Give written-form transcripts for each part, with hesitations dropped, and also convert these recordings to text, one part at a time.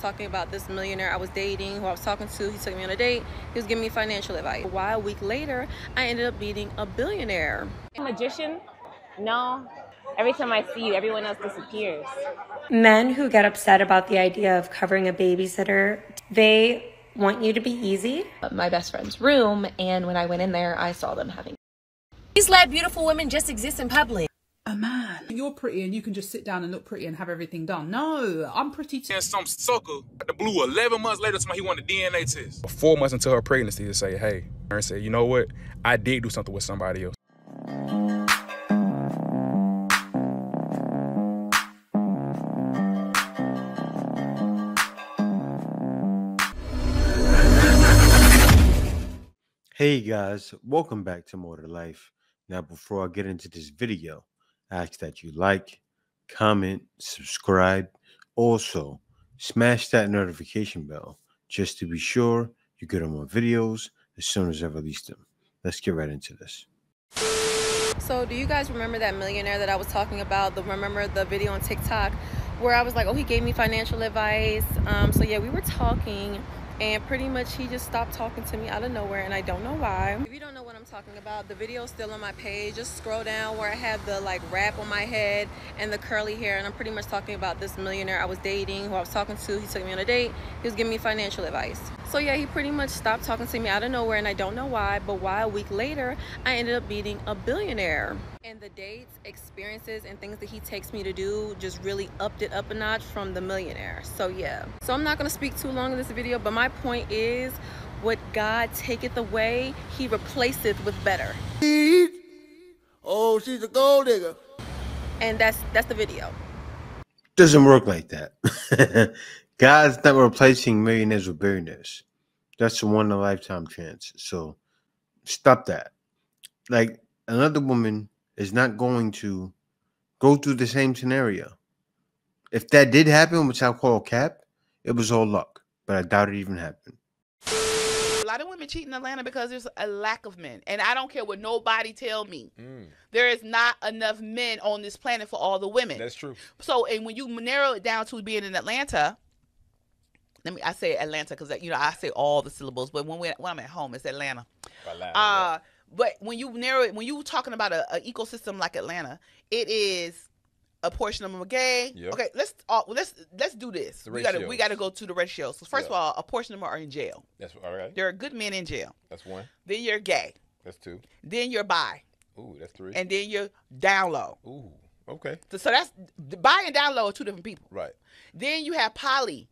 talking about this millionaire I was dating, who I was talking to. He took me on a date. He was giving me financial advice. Why a week later, I ended up meeting a billionaire. Magician? No. Every time I see you, everyone else disappears. Men who get upset about the idea of covering a babysitter, they want you to be easy. My best friend's room, and when I went in there, I saw them having. These let beautiful women just exist in public. A man, you're pretty and you can just sit down and look pretty and have everything done. No, I'm pretty too. And some sucker the blue 11 months later to me, he wanted a DNA test. 4 months into her pregnancy to say, hey, and say, you know what? I did do something with somebody else. Hey guys, welcome back to More to Life. Now before I get into this video, I ask that you like, comment, subscribe. Also, smash that notification bell just to be sure you get on my videos as soon as I release them. Let's get right into this. So do you guys remember that millionaire that I was talking about? Remember the video on TikTok where I was like, oh, he gave me financial advice. So yeah, we were talking. And pretty much he just stopped talking to me out of nowhere, and I don't know why. If you don't know what I'm talking about, the video is still on my page. Just scroll down where I have the like wrap on my head and the curly hair, and I'm pretty much talking about this millionaire I was dating, who I was talking to. He took me on a date. He was giving me financial advice. So yeah, he pretty much stopped talking to me out of nowhere, and I don't know why. But why a week later, I ended up meeting a billionaire. And the dates, experiences, and things that he takes me to do just really upped it up a notch from the millionaire. So yeah. So I'm not gonna speak too long in this video, but my point is, what God taketh away, he replaceth with better. Oh, she's a gold digger. And that's the video. Doesn't work like that. God's not replacing millionaires with billionaires. That's a one in a lifetime chance. So stop that. Like, another woman is not going to go through the same scenario. If that did happen, which I call cap, it was all luck. But I doubt it even happened. A lot of women cheat in Atlanta because there's a lack of men. And I don't care what nobody tell me. There is not enough men on this planet for all the women. That's true. So, and when you narrow it down to being in Atlanta, I say Atlanta because, you know, I say all the syllables, but when I'm at home, it's Atlanta. But when you narrow it, when you're talking about an ecosystem like Atlanta, it is a portion of them are gay. Yep. Okay, let's do this. We gotta go to the ratios. So first of all, a portion of them are in jail. That's all right. There are good men in jail. That's one. Then you're gay. That's two. Then you're bi. Ooh, that's three. And then you're down low. Ooh, okay. So that's bi and down low are two different people. Right. Then you have poly.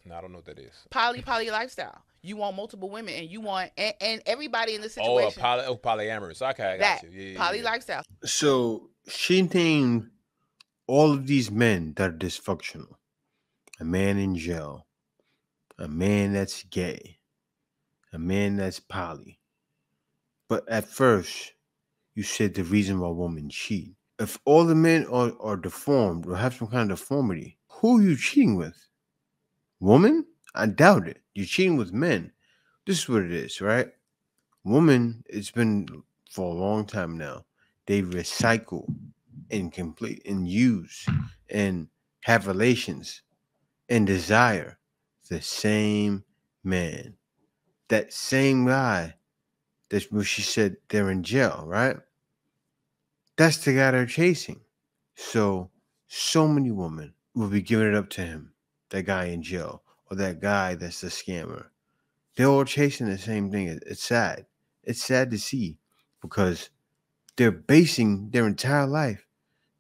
No, I don't know what that is. Poly lifestyle. You want multiple women, and you want and everybody in this situation. Polyamorous. Okay, I got you. Yeah, poly lifestyle. So she named all of these men that are dysfunctional. A man in jail. A man that's gay. A man that's poly. But at first, you said the reason why women cheat. If all the men are deformed or have some kind of deformity, who are you cheating with? Woman? I doubt it. You're cheating with men. This is what it is, right? Woman, it's been for a long time now. They recycle and complete and use and have relations and desire the same man. That same guy, that's what she said they're in jail, right? That's the guy they're chasing. So many women will be giving it up to him. That guy in jail, or that guy that's the scammer. They're all chasing the same thing. It's sad. It's sad to see because they're basing their entire life,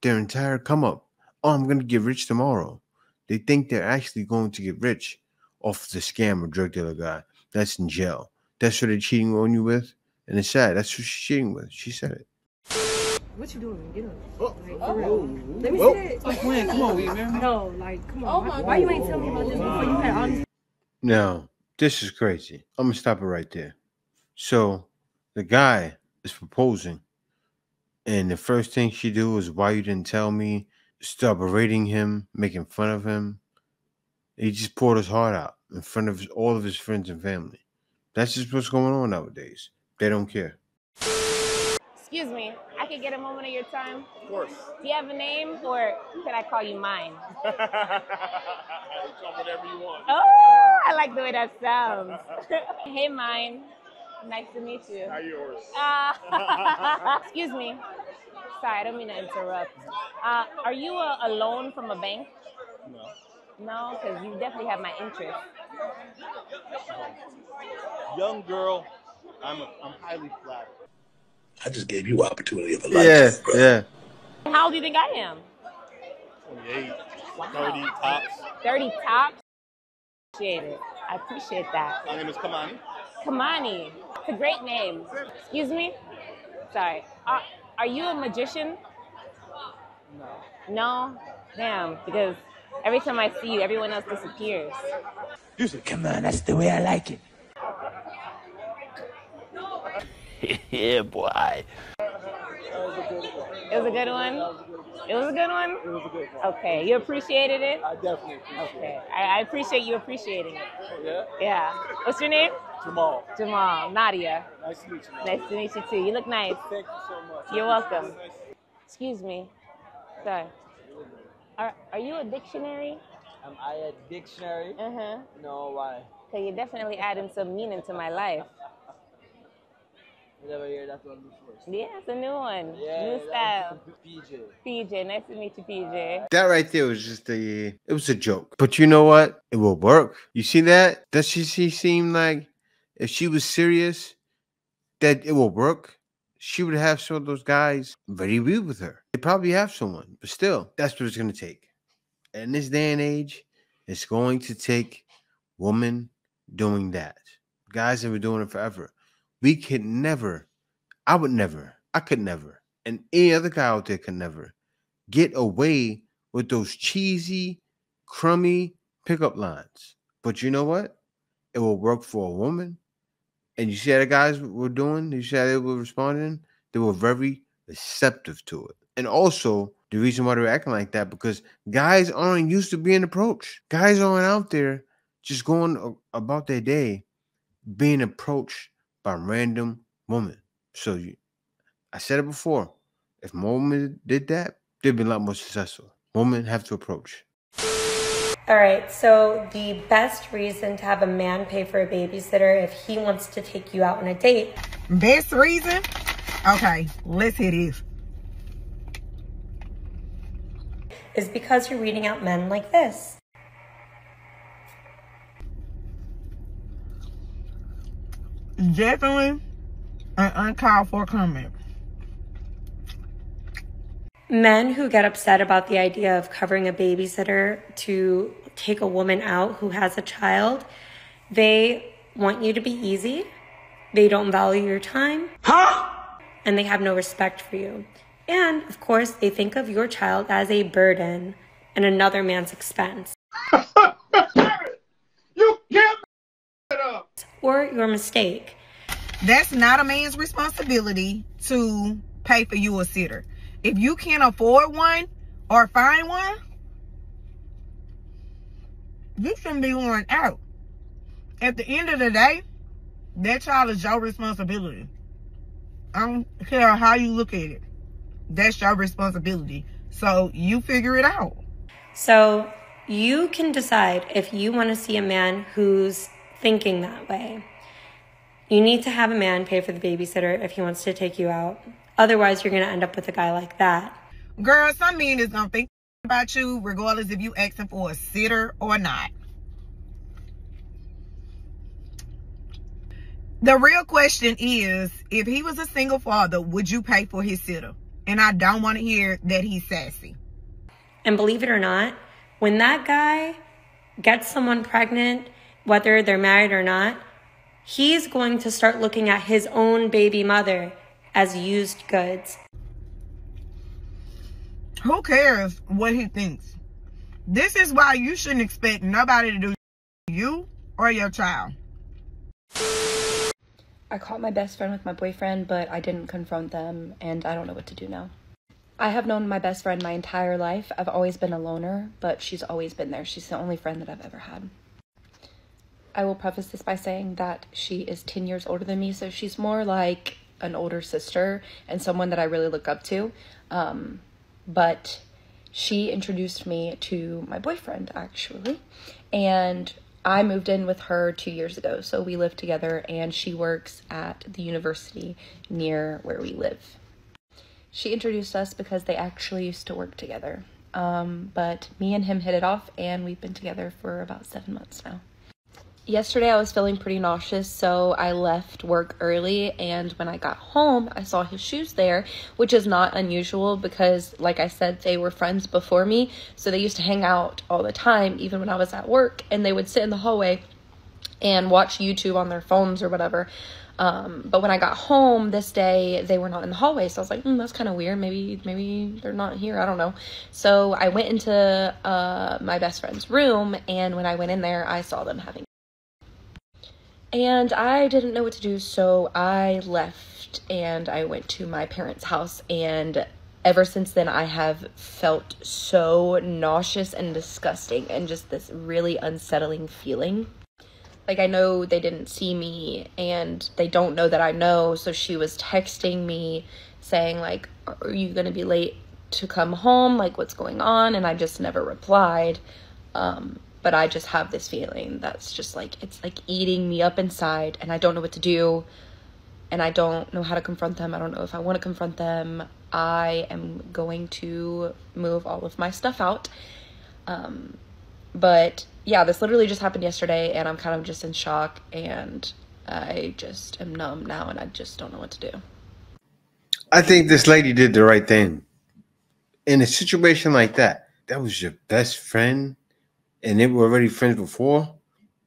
their entire come up. Oh, I'm going to get rich tomorrow. They think they're actually going to get rich off the scammer, drug dealer guy that's in jail. That's what they're cheating on you with. And it's sad. That's what she's cheating with. She said it. What you doing? Get up. Like, for real. Let me see that. Stop playing. Come on, man. No, like, come on. Why you ain't tell me about this before you had all these? Now, this is crazy. I'm going to stop it right there. So, the guy is proposing. And the first thing she do is, why you didn't tell me? Start berating him, making fun of him. He just poured his heart out in front of all of his friends and family. That's just what's going on nowadays. They don't care. Excuse me, I could get a moment of your time? Of course. Do you have a name, or can I call you mine? Whatever you want. Oh, I like the way that sounds. Hey, mine. Nice to meet you. How yours? Excuse me. Sorry, I don't mean to interrupt. Are you a loan from a bank? No. No, because you definitely have my interest. Young girl, I'm highly flattered. I just gave you opportunity of a lifetime, bro. Yeah. How old do you think I am? 28, Wow. 30 tops. 30 tops? Appreciate it. I appreciate that. My name is Kamani. Kamani. It's a great name. Excuse me? Sorry. Are you a magician? No. No? Damn, because every time I see you, everyone else disappears. You said, come on, that's the way I like it. Yeah, boy. It was a good one? It was a good one? It was a good one. Okay, you appreciated it? I definitely appreciate it. I appreciate you appreciating it. Yeah? Yeah. What's your name? Jamal. Jamal. Nadia. Nice to meet you. Nice to meet you too. You look nice. Thank you so much. You're welcome. Excuse me. Sorry. Are you a dictionary? Am I a dictionary? Uh-huh. No, why? Because you're definitely adding some meaning to my life. You never hear that one before. Yeah, it's a new one. Yeah, New style. PJ. PJ, nice to meet you, PJ. That right there was just it was a joke. But you know what? It will work. You see that? Does she seem like if she was serious, that it will work? She would have some of those guys very real with her. They probably have someone, but still, that's what it's going to take. In this day and age, it's going to take women doing that. Guys have been doing it forever. We could never, I could never, and any other guy out there could never get away with those cheesy, crummy pickup lines. But you know what? It will work for a woman. And you see how the guys were doing? You see how they were responding? They were very receptive to it. And also, the reason why they were acting like that, because guys aren't used to being approached. Guys aren't out there just going about their day being approached by random women. So I said it before. If more women did that, they'd be a lot more successful. Women have to approach. All right, so the best reason to have a man pay for a babysitter if he wants to take you out on a date. Best reason? Okay, let's hear this. Is because you're reading out men like this. Definitely an uncalled for comment. Men who get upset about the idea of covering a babysitter to take a woman out who has a child, they want you to be easy. They don't value your time. And they have no respect for you. And, of course, they think of your child as a burden and another man's expense. You can't it up. Or your mistake. That's not a man's responsibility to pay for you a sitter. If you can't afford one or find one, you shouldn't be going out. At the end of the day, that child is your responsibility. I don't care how you look at it. That's your responsibility. So you figure it out. So you can decide if you want to see a man who's thinking that way. You need to have a man pay for the babysitter if he wants to take you out. Otherwise, you're going to end up with a guy like that. Girl, some men is going to think about you regardless if you asking for a sitter or not. The real question is, if he was a single father, would you pay for his sitter? And I don't want to hear that he's sassy. And believe it or not, when that guy gets someone pregnant, whether they're married or not, he's going to start looking at his own baby mother as used goods. Who cares what he thinks? This is why you shouldn't expect nobody to do you or your child. I caught my best friend with my boyfriend, but I didn't confront them, and I don't know what to do now. I have known my best friend my entire life. I've always been a loner, but she's always been there. She's the only friend that I've ever had. I will preface this by saying that she is 10 years older than me, so she's more like an older sister and someone that I really look up to. But She introduced me to my boyfriend, actually, and I moved in with her 2 years ago. So we live together, and she works at the university near where we live. She introduced us because they actually used to work together. But me and him hit it off, and we've been together for about 7 months now. Yesterday I was feeling pretty nauseous, so I left work early, and when I got home I saw his shoes there, which is not unusual because, like I said, they were friends before me, so they used to hang out all the time even when I was at work, and they would sit in the hallway and watch YouTube on their phones or whatever. But when I got home this day, they were not in the hallway, so I was like, that's kind of weird. Maybe they're not here. I don't know. So I went into my best friend's room, and when I went in there, I saw them having. And I didn't know what to do, so I left and I went to my parents' house, and ever since then I have felt so nauseous and disgusting and just this really unsettling feeling. Like, I know they didn't see me and they don't know that I know, so she was texting me saying, like, are you gonna be late to come home? Like, what's going on? And I just never replied. But I just have this feeling that's just like, it's like eating me up inside, and I don't know what to do, and I don't know how to confront them. I don't know if I want to confront them. I am going to move all of my stuff out. But yeah, this literally just happened yesterday, and I'm kind of just in shock, and I just am numb now, and I just don't know what to do. I think this lady did the right thing. In a situation like that, that was your best friend, and they were already friends before.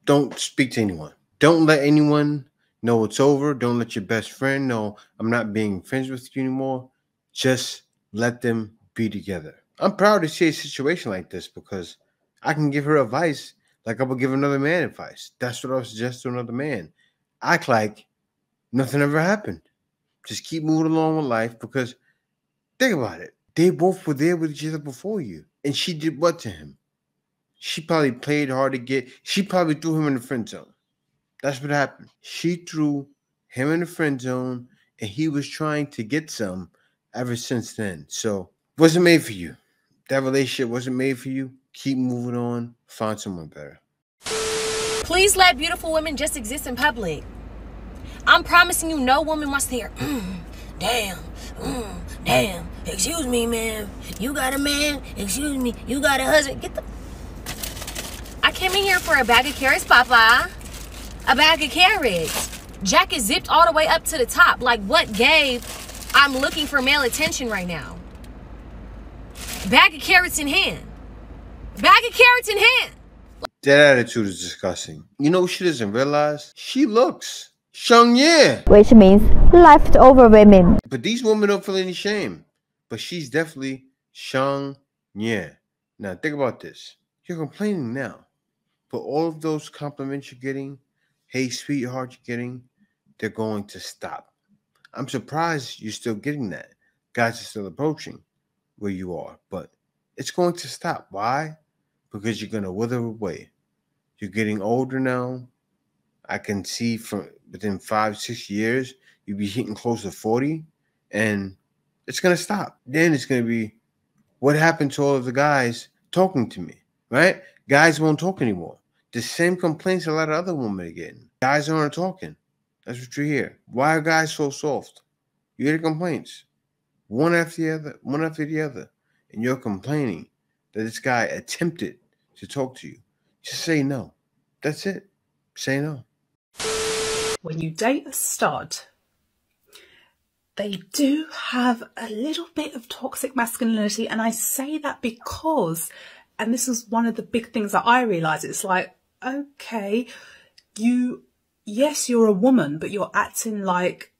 Don't speak to anyone. Don't let anyone know it's over. Don't let your best friend know I'm not being friends with you anymore. Just let them be together. I'm proud to see a situation like this because I can give her advice like I would give another man advice. That's what I would suggest to another man. Act like nothing ever happened. Just keep moving along with life, because think about it. They both were there with each other before you. And she did what to him? She probably played hard to get. She probably threw him in the friend zone. That's what happened. She threw him in the friend zone, and he was trying to get some ever since then. So, wasn't made for you. That relationship wasn't made for you. Keep moving on. Find someone better. Please let beautiful women just exist in public. I'm promising you, no woman wants to hear, damn, damn. Excuse me, man. You got a man? Excuse me. You got a husband? Get the... I came in here for a bag of carrots, Papa. A bag of carrots. Jacket zipped all the way up to the top. Like, what gave? I'm looking for male attention right now. Bag of carrots in hand. Bag of carrots in hand. That attitude is disgusting. You know what she doesn't realize? She looks Shang-Ye. Which means leftover women. But these women don't feel any shame. But she's definitely Shang-Ye. Now, think about this. You're complaining now. But all of those compliments you're getting, hey, sweetheart, you're getting, they're going to stop. I'm surprised you're still getting that. Guys are still approaching where you are. But it's going to stop. Why? Because you're going to wither away. You're getting older now. I can see from within 5-6 years, you'll be hitting close to 40. And it's going to stop. Then it's going to be, what happened to all of the guys talking to me, right? Guys won't talk anymore. The same complaints a lot of other women are getting. Guys aren't talking. That's what you hear. Why are guys so soft? You hear the complaints. One after the other. And you're complaining that this guy attempted to talk to you. Just say no. That's it. Say no. When you date a stud, they do have a little bit of toxic masculinity. And I say that because, and this is one of the big things that I realized, it's like, okay, yes, you're a woman, but you're acting like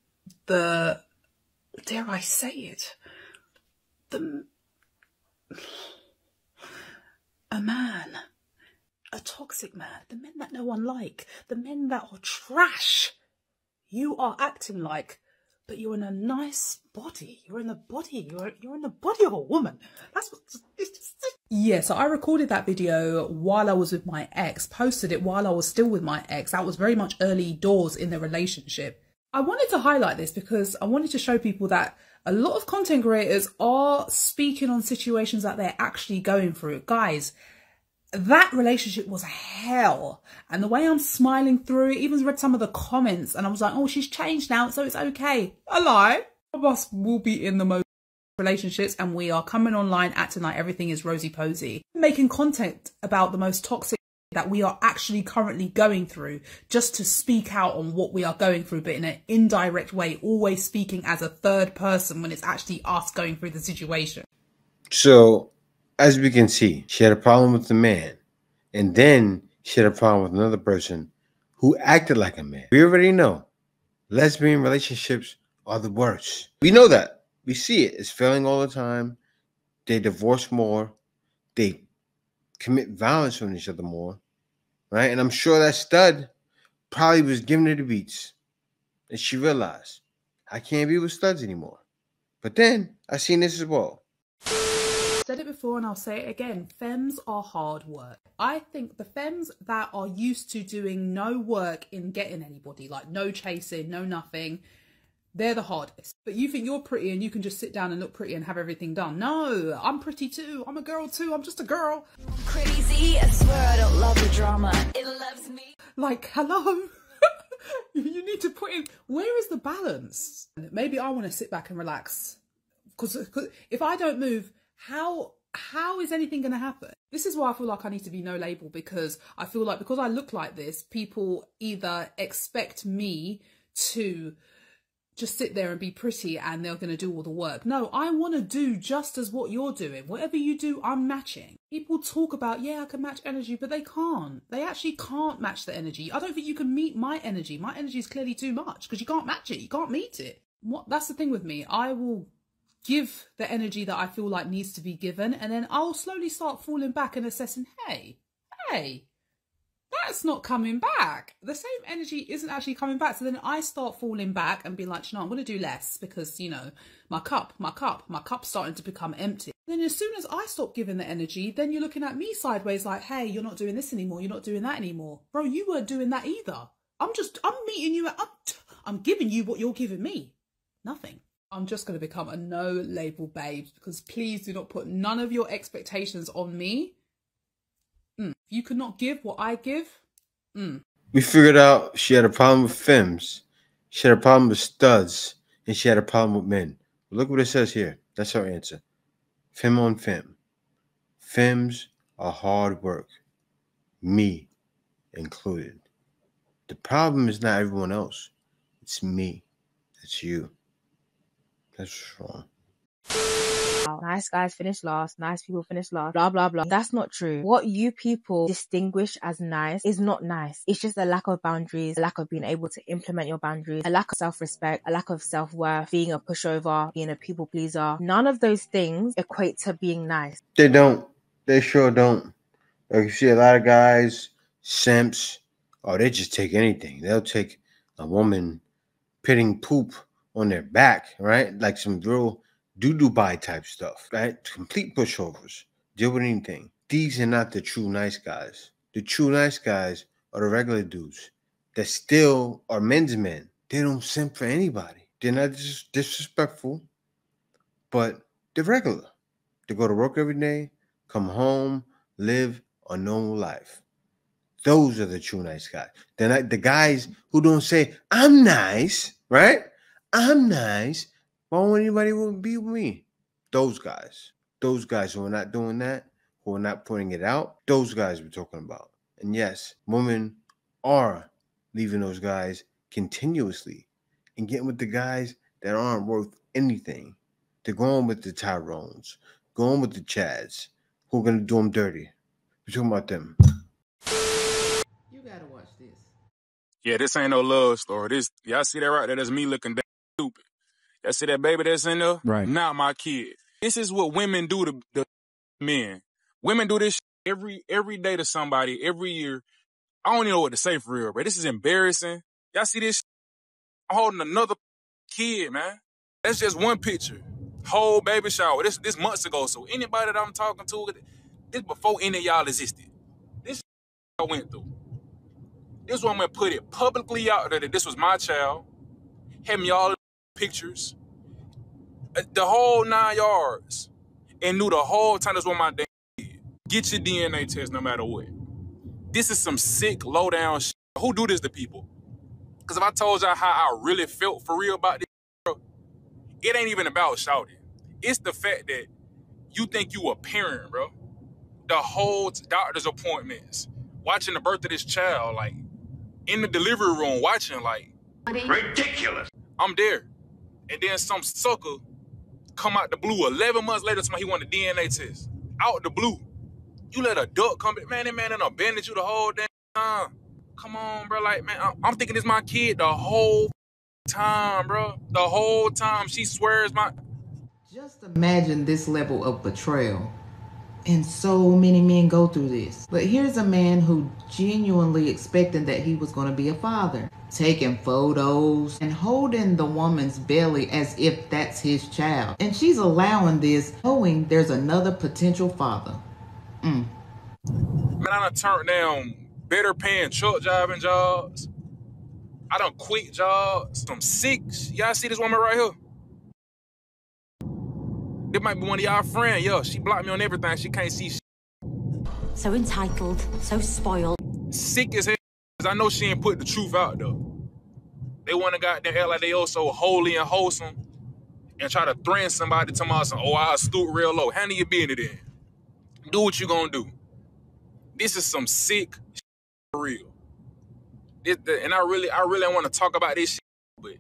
the, dare I say it, a man, a toxic man, the men that no one like, the men that are trash, you are acting like, but you're in a nice body. You're in the body. You're in the body of a woman. That's what it's just. Yeah, so I recorded that video while I was with my ex, posted it while I was still with my ex. That was very much early doors in the relationship. I wanted to highlight this because I wanted to show people that A lot of content creators are speaking on situations that they're actually going through. Guys, that relationship was hell. And the way I'm smiling through it, even read some of the comments and I was like, oh, she's changed now, so it's okay. A lie. Some of us will be in the most relationships and we are coming online acting like everything is rosy posy. Making content about the most toxic that we are actually currently going through just to speak out on what we are going through, but in an indirect way, always speaking as a third person when it's actually us going through the situation. So, as we can see, she had a problem with the man, and then she had a problem with another person who acted like a man. We already know lesbian relationships are the worst. We know that. We see it. It's failing all the time. They divorce more. They commit violence on each other more, right? And I'm sure that stud probably was giving her the beats. And she realized, I can't be with studs anymore. But then, I seen this as well. Said it before and I'll say it again. Femmes are hard work. I think the femmes that are used to doing no work in getting anybody, like no chasing, no nothing, they're the hardest. But you think you're pretty and you can just sit down and look pretty and have everything done. No, I'm pretty too. I'm a girl too. I'm just a girl. I'm crazy. I swear I don't love the drama. It loves me. Like, hello. You need to put in, where is the balance? Maybe I want to sit back and relax. Because if I don't move, how is anything going to happen? This is why I feel like I need to be no label, because I feel like because I look like this, people either expect me to just sit there and be pretty and they're going to do all the work. No, I want to do just as what you're doing. Whatever you do, I'm matching. People talk about, yeah, I can match energy, but they can't. They actually can't match the energy. I don't think you can meet my energy. My energy is clearly too much because you can't match it. You can't meet it. That's the thing with me. I will give the energy that I feel like needs to be given, and then I'll slowly start falling back and assessing, hey, that's not coming back. The same energy isn't actually coming back. So then I start falling back and be like, you know, I'm going to do less because, you know, my cup's starting to become empty. Then as soon as I stop giving the energy, then you're looking at me sideways like, hey, you're not doing this anymore. You're not doing that anymore. Bro, you weren't doing that either. I'm meeting you I'm giving you what you're giving me. Nothing. I'm just going to become a no label babes, because please do not put none of your expectations on me. You could not give what I give. We figured out she had a problem with femmes, she had a problem with studs, and she had a problem with men. Look what it says here. That's her answer. Femme on femme. Femmes are hard work, me included. The problem is not everyone else. It's me. It's you. That's wrong. Nice guys finish last, nice people finish last, blah blah blah. That's not true. What you people distinguish as nice is not nice. It's just a lack of boundaries, a lack of being able to implement your boundaries, a lack of self-respect, a lack of self-worth, being a pushover, being a people pleaser. None of those things equate to being nice. They don't. They sure don't. Like, you see a lot of guys, simps, they just take anything. They'll take a woman pitting poop on their back, right? Like some real Dubai type stuff, right? Complete pushovers. Deal with anything. These are not the true nice guys. The true nice guys are the regular dudes that still are men's men. They don't simp for anybody. They're not disrespectful, but they're regular. They go to work every day, come home, live a normal life. Those are the true nice guys. They're not the guys who don't say, I'm nice, right? I'm nice. Why won't anybody want to be with me? Those guys who are not doing that, who are not putting it out, those guys we're talking about. And yes, women are leaving those guys continuously and getting with the guys that aren't worth anything. They're going with the Tyrones, going with the Chads, who are going to do them dirty. We're talking about them. You gotta watch this. Yeah, this ain't no love story. Y'all see that right there? That's me looking stupid. Y'all see that baby that's in there? Right. Not my kid. This is what women do to the men. Women do this every day to somebody, every year. I don't even know what to say for real, bro. This is embarrassing. Y'all see this? I'm holding another kid, man. That's just one picture. Whole baby shower. This months ago. So anybody that I'm talking to, this before any of y'all existed. This I went through. This woman put it publicly out there that this was my child. Had me all pictures. The whole 9 yards. And knew the whole time that's what my dad did. Get your DNA test no matter what. This is some sick, low-down shit. Who do this to people? Because if I told y'all how I really felt for real about this, bro, it ain't even about shouting. It's the fact that you think you a parent, bro. The whole doctor's appointments, watching the birth of this child, like, in the delivery room, watching, like, ridiculous. I'm there. And then some sucker come out the blue 11 months later to me he want a DNA test. Out the blue. You let a duck come back. Man, that man done abandoned you the whole damn time. Come on, bro. Like, man, I'm thinking it's my kid the whole time, bro. The whole time. She swears my... Just imagine this level of betrayal. And so many men go through this. But here's a man who genuinely expected that he was going to be a father. Taking photos and holding the woman's belly as if that's his child. And she's allowing this, knowing there's another potential father. Man, I done turned down better paying truck driving jobs. I done quit jobs. Some six. Y'all see this woman right here? It might be one of y'all friends. Yo, she blocked me on everything. She can't see shit. So entitled, so spoiled. Sick as hell. Cause I know she ain't put the truth out though. They want to goddamn act like they all so holy and wholesome and try to threaten somebody to my son. Oh, I'll stoop real low. Handle your business then. Do what you gonna do. This is some sick shit for real. And I really want to talk about this shit, but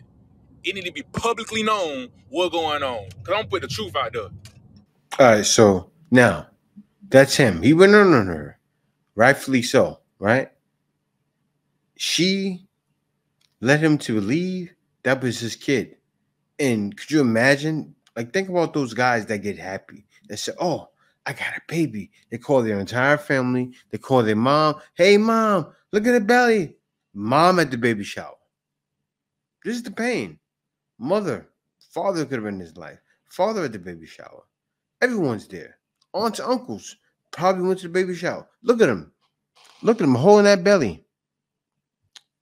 it need to be publicly known what's going on. Cause I'm put the truth out there. All right, so now that's him. He went on her, rightfully so, right? She let him to leave. That was his kid. And could you imagine? Like, think about those guys that get happy. They say, "Oh, I got a baby." They call their entire family. They call their mom. "Hey, mom, look at the belly." Mom at the baby shower. This is the pain. Mother, father could have been in his life. Father at the baby shower. Everyone's there. Aunts, uncles probably went to the baby shower. Look at him. Look at him holding that belly.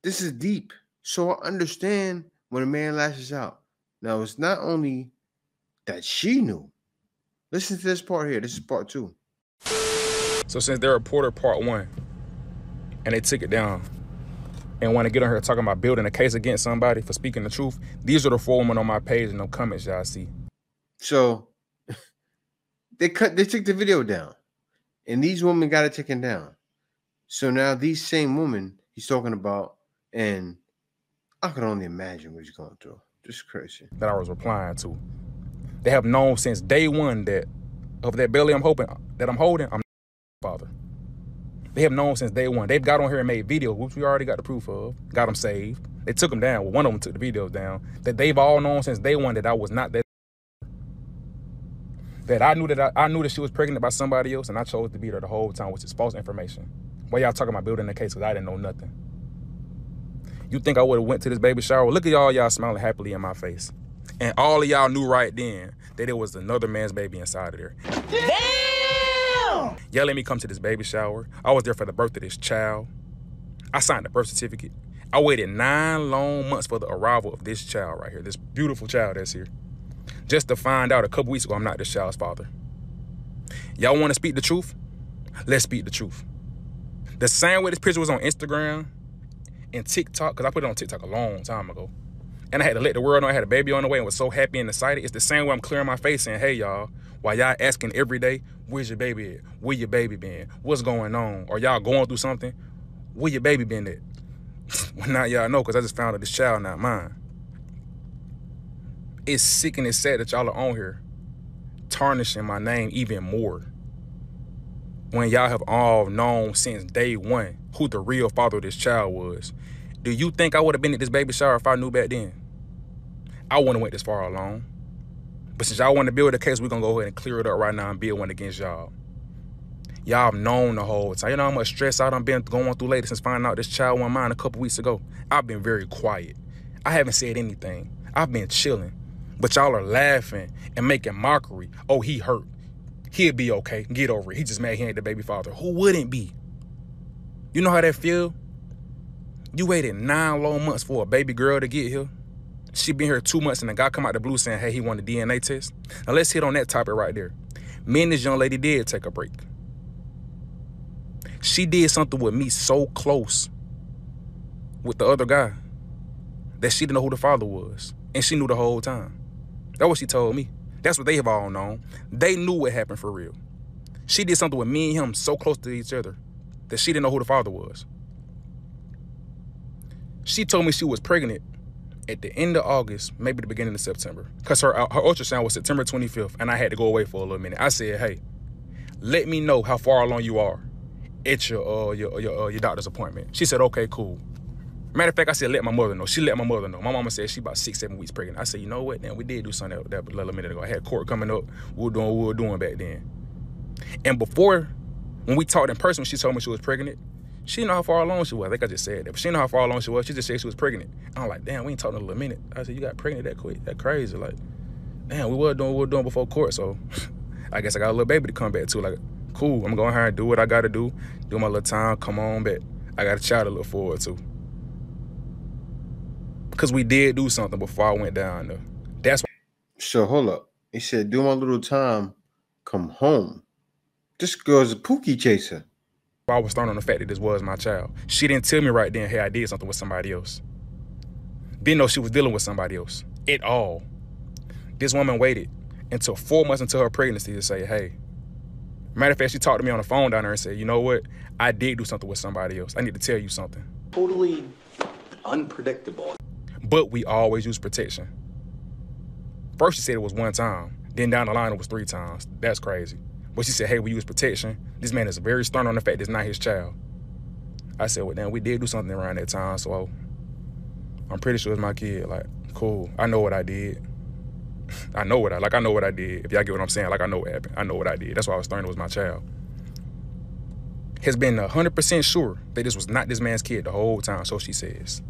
This is deep. So I understand when a man lashes out. Now, it's not only that she knew. Listen to this part here. This is part 2. So since they reported part 1 and they took it down and want to get on here talking about building a case against somebody for speaking the truth, these are the 4 women on my page and no comments y'all see. So they took the video down and these women got it taken down. So now these same women he's talking about, and I could only imagine what he's going through. Just crazy. That I was replying to. They have known since day one that of that belly I'm holding, I'm father. They have known since day one. They've got on here and made videos, which we already got the proof of. Got them saved. They took them down. Well, one of them took the videos down. That they've all known since day one that I was not that. That I knew that she was pregnant by somebody else, and I chose to be there the whole time, which is false information. Why y'all talking about building the case? Because I didn't know nothing. You think I would have went to this baby shower? Look at y'all smiling happily in my face. And all of y'all knew right then that it was another man's baby inside of there. Damn! Y'all let me come to this baby shower. I was there for the birth of this child. I signed the birth certificate. I waited 9 long months for the arrival of this child right here, this beautiful child that's here. Just to find out a couple weeks ago I'm not this child's father. Y'all want to speak the truth? Let's speak the truth. The same way this picture was on Instagram and TikTok, because I put it on TikTok a long time ago, and I had to let the world know I had a baby on the way and was so happy and excited. It's the same way I'm clearing my face saying, hey, y'all, while y'all asking every day, where's your baby at? Where your baby been? What's going on? Or y'all going through something? Where your baby been at? Well, now y'all know, because I just found out this child not mine. It's sick and it's sad that y'all are on here tarnishing my name even more when y'all have all known since day one who the real father of this child was. Do you think I would have been at this baby shower if I knew back then? I wouldn't have went this far alone. But since y'all want to build a case, we're going to go ahead and clear it up right now and build one against y'all. Y'all have known the whole time. You know how much stress I've been going through lately since finding out this child wasn't mine a couple weeks ago? I've been very quiet. I haven't said anything. I've been chilling. But y'all are laughing and making mockery. Oh, he hurt. He'll be okay. Get over it. He just mad he ain't the baby father. Who wouldn't be? You know how that feel? You waited 9 long months for a baby girl to get here. She been here 2 months and the guy come out the blue saying, hey, he want a DNA test. Now let's hit on that topic right there. Me and this young lady did take a break. She did something with me so close with the other guy that she didn't know who the father was. And she knew the whole time. That's what she told me. That's what they have all known. They knew what happened for real. She did something with me and him so close to each other that she didn't know who the father was. She told me she was pregnant at the end of August, maybe the beginning of September, because her ultrasound was September 25th, and I had to go away for a little minute. I said, hey, let me know how far along you are at your doctor's appointment. She said, okay, cool. Matter of fact, I said, let my mother know. She let my mother know. My mama said she about 6-7 weeks pregnant. I said, you know what? Then we did do something that a little minute ago. I had court coming up. We were doing back then. And before, when we talked in person, when she told me she was pregnant, she didn't know how far along she was. I think I just said that. But she didn't know how far along she was. She just said she was pregnant. I'm like, damn, we ain't talking in a little minute. I said, you got pregnant that quick? That crazy. Like, damn, we were doing before court. So I guess I got a little baby to come back to. Like, cool, I'm going to her and do what I got to do my little time, come on back. I got a child to look forward to. Because we did do something before I went down there. That's why. So hold up. He said, do my little time, come home. This girl's a pookie chaser. I was thrown on the fact that this was my child. She didn't tell me right then, hey, I did something with somebody else. Didn't know she was dealing with somebody else at all. This woman waited until 4 months into her pregnancy to say, hey. Matter of fact, she talked to me on the phone down there and said, you know what? I did do something with somebody else. I need to tell you something. Totally unpredictable. But we always use protection. First she said it was 1 time. Then down the line it was 3 times. That's crazy. But she said, hey, we use protection. This man is very stern on the fact that it's not his child. I said, well, damn, we did do something around that time, so I'm pretty sure it's my kid. Like, cool. I know what I did. I know what I did. If y'all get what I'm saying, like, I know what happened. I know what I did. That's why I was stern it was my child. Has been 100% sure that this was not this man's kid the whole time, so she says.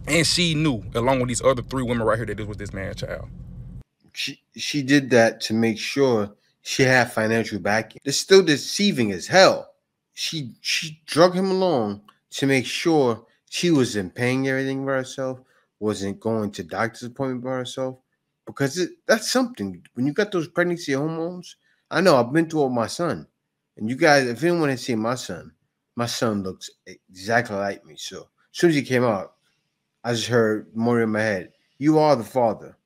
And she knew, along with these other 3 women right here, that this was this man's child. She did that to make sure she had financial backing. It's still deceiving as hell. She drug him along to make sure she wasn't paying everything by herself, wasn't going to doctor's appointment by herself. Because that's something. When you got those pregnancy hormones, I know I've been through it with my son. And you guys, if anyone has seen my son looks exactly like me. So as soon as he came out, I just heard more in my head, you are the father,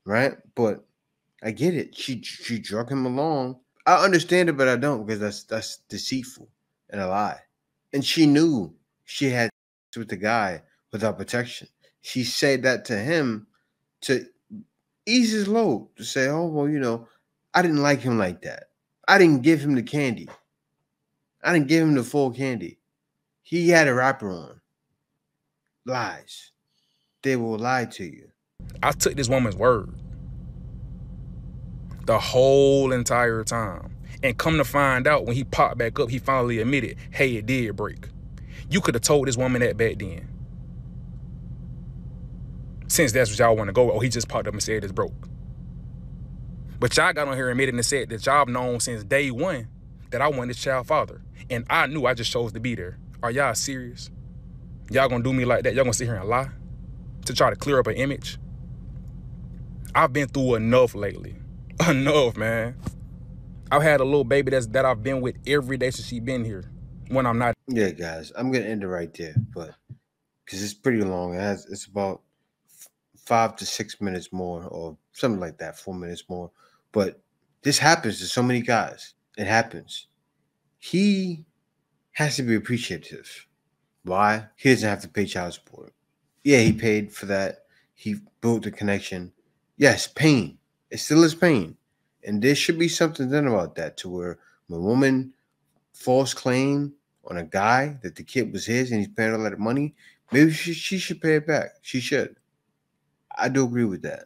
right? But I get it. She drug him along. I understand it, but I don't, because that's deceitful and a lie. And she knew she had with the guy without protection. She said that to him to ease his load, to say, oh, well, you know, I didn't like him like that. I didn't give him the candy. I didn't give him the full candy. He had a wrapper on. Lies. They will lie to you. I took this woman's word the whole entire time. And come to find out, when he popped back up, he finally admitted, hey, it did break. You could have told this woman that back then. Since that's what y'all want to go, oh, he just popped up and said it's broke. But y'all got on here and admitted and said that y'all have known since day one that I want this child father. And I knew, I just chose to be there. Are y'all serious? Y'all gonna do me like that? Y'all gonna sit here and lie to try to clear up an image? I've been through enough lately. Enough, man. I've had a little baby that I've been with every day since she been here when I'm not. Yeah, guys, I'm gonna end it right there, but because it's pretty long. It's about 5 to 6 minutes more, or something like that, 4 minutes more. But this happens to so many guys. It happens. He has to be appreciative. Why? He doesn't have to pay child support. Yeah, he paid for that. He built the connection. Yes, pain. It still is pain. And there should be something done about that, to where when a woman false claim on a guy that the kid was his and he's paying a lot of money, maybe she should pay it back. She should. I do agree with that.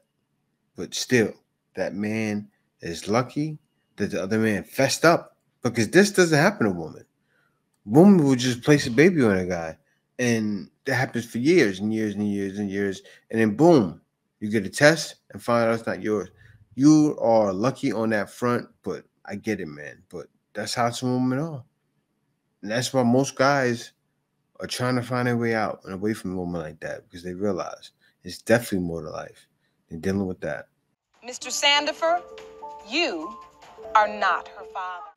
But still, that man is lucky that the other man fessed up, because this doesn't happen to women. Women will just place a baby on a guy, and that happens for years and years and years and years, and then boom, you get a test and find out it's not yours. You are lucky on that front, but I get it, man. But that's how some women are. And that's why most guys are trying to find their way out and away from a woman like that, because they realize it's definitely more to life. They're dealing with that. Mr. Sandifer, you are not her father.